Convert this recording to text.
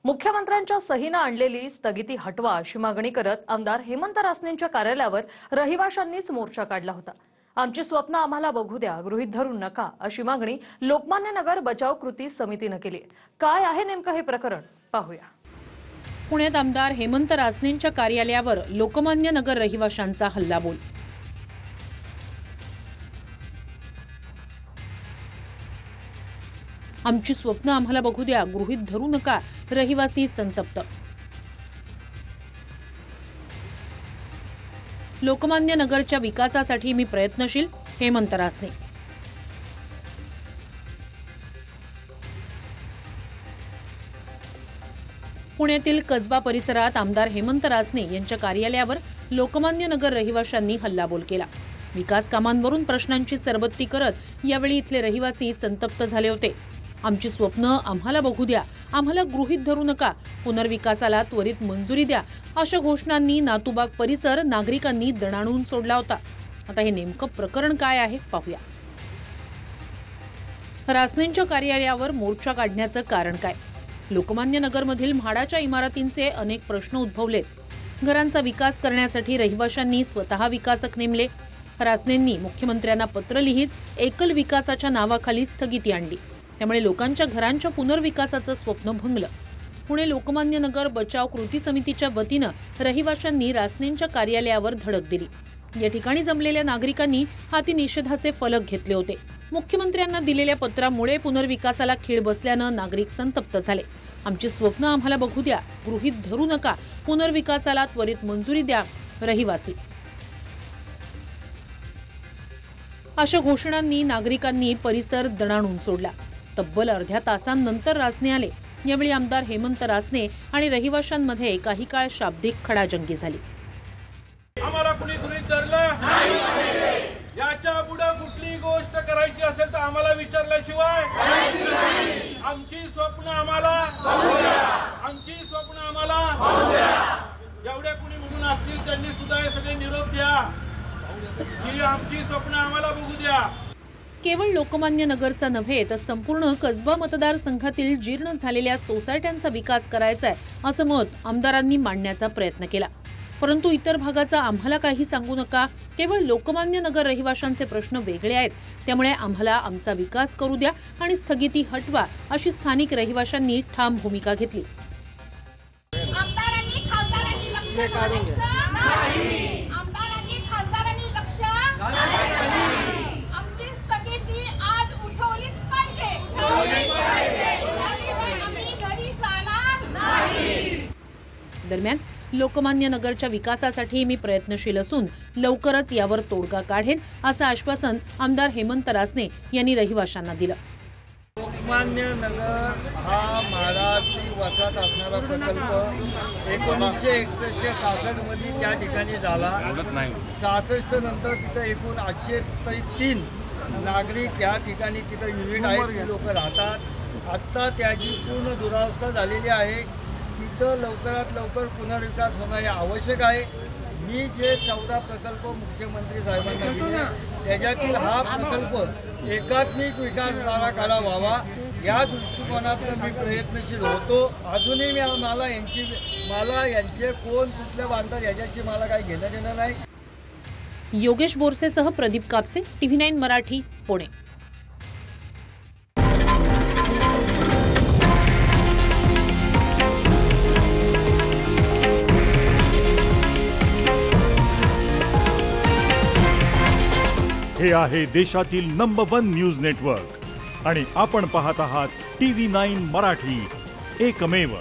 मुख्यमंत्र्यांच्या सहीने आणलेली स्थगिती हटवा अशी मागणी करत आमदार हेमंत रासनेंच्या कार्यालयावर रहिवाशांनीच मोर्चा काढला होता। आमची स्वप्न आम्हाला बघू द्या, गृहीत धरू नका अशी मागणी लोकमान्य नगर बचाव कृती समितीने केली। काय आहे नेमकं हे प्रकरण पाहूया। पुण्यात आमदार हेमंत रासनेंच्या कार्यालयावर लोकमान्य नगर रहिवाशांचा हल्लाबोल। आमची स्वप्न आम्हाला बघू द्या, गृहीत धरू नका, रहिवासी संतप्त। लोकमान्य नगरच्या विकासासाठी मी प्रयत्नशील, हेमंत रासने। पुण्यातील कसबा परिसरात आमदार हेमंत रासने यांच्या कार्यालयावर लोकमान्य नगर रहिवाशांनी हल्लाबोल केला। विकास कामांवरून प्रश्नांची सरबत्ती करत यावेळी इथले रहिवासी संतप्त झाले होते। आमची स्वप्न आम्हाला बघू द्या, आम्हाला गृहीत धरू नका, पुनर्विकासाला त्वरित मंजुरी द्या अशा घोषणांनी नातूबाग परिसर नागरिकांनी दणाणून सोडला होता। आता हे नेमकं प्रकरण काय आहे पाहूया। रासनेंच्या कार्यालयावर मोर्चा काढण्याचं कारण काय? लोकमान्य नगरमधील म्हाडाच्या इमारतींचे अनेक प्रश्न उद्भवलेत। घरांचा विकास करण्यासाठी रहिवाशांनी स्वतः विकासक नेमले। रासनेंनी मुख्यमंत्र्यांना पत्र लिहित एकल विकासाच्या नावाखाली स्थगिती आणली। त्यामुळे लोकांच्या घरांच्या पुनर्विकासाचं स्वप्न भंगलं। पुणे लोकमान्य नगर बचाव कृती समितीच्या वतीनं रहिवाशांनी रासनेंच्या कार्यालयावर धडक दिली। या ठिकाणी जमलेल्या नागरिकांनी हाती निषेधाचे फलक घेतले होते। मुख्यमंत्र्यांना दिलेल्या पत्रामुळे पुनर्विकासाला खीळ बसल्यानं नागरिक संतप्त झाले। आमची स्वप्न आम्हाला बघू द्या, गृहीत धरू नका, पुनर्विकासाला त्वरित मंजुरी द्या, रहिवासी अशा घोषणांनी नागरिकांनी परिसर दणाणून सोडला। तब्बल अर्ध्या तासांनंतर रासने आले। यावेळी आमदार हेमंत रासने आणि रहिवाशांमध्ये काही काळ शाब्दिक खडाजंगी झाली। आम्हाला कुणी गृहीत धरलं नाही, याच्या पुढे कुठली गोष्ट करायची असेल तर आम्हाला विचारल्याशिवाय आमची स्वप्न आम्हाला बघू द्या, आमची स्वप्न आम्हाला बघू द्या। एवढे कुणी म्हणून असतील त्यांनी सुद्धा हे सगळे निरोप द्या की आमची स्वप्न आम्हाला बघू द्या। केवळ लोकमान्य नगरचा नव्हे तर संपूर्ण कसबा मतदारसंघातील जीर्ण झालेल्या सोसायट्यांचा विकास करायचा आहे असं मत आमदारांनी मांडण्याचा प्रयत्न केला। परंतु इतर भागाचा आम्हाला काही सांगू नका, केवळ लोकमान्य नगर रहिवाशांचे प्रश्न वेगळे आहेत, त्यामुळे आम्हाला आमचा विकास करू द्या आणि स्थगिती हटवा अशी स्थानिक रहिवाशांनी ठाम भूमिका घेतली। दरम्यान लोकमान्य नगरच्या विकासासाठी मी प्रयत्नशील असून लवकरच यावर तोडगा काढेन असं आश्वासन आमदार हेमंत रासने यांनी रहिवाशांना दिलं। लोकमान्य नगर हा म्हाडाची वसाहत असणारा प्रकल्प 1961-66 मध्ये त्या ठिकाणी झाला। 66 नंतर तिथं एकूण 803 नागरिक या ठिकाणी तिथं युनिट आहेत, लोक राहतात। आता त्याची पूर्ण दुरावस्था झालेली आहे। तिथं लवकरात लवकर पुनर्विकास होणं हे आवश्यक आहे। मी जे 14 प्रकल्प मुख्यमंत्री साहेबांना दिले त्याच्यातील हा प्रकल्प एकात्मिक विकास आराखडा व्हावा या दृष्टिकोनातून मी प्रयत्नशील होतो। अजूनही मला यांचे कोण कुठल्या बांधतात याच्याची मला काही घेणं देणं नाही। योगेश बोरसेसह प्रदीप कापसे, TV9 मराठी, पुणे। हे आहे देशातील नंबर 1 न्यूज नेटवर्क आणि आपण पाहत आहात TV9 मराठी, एकमेव।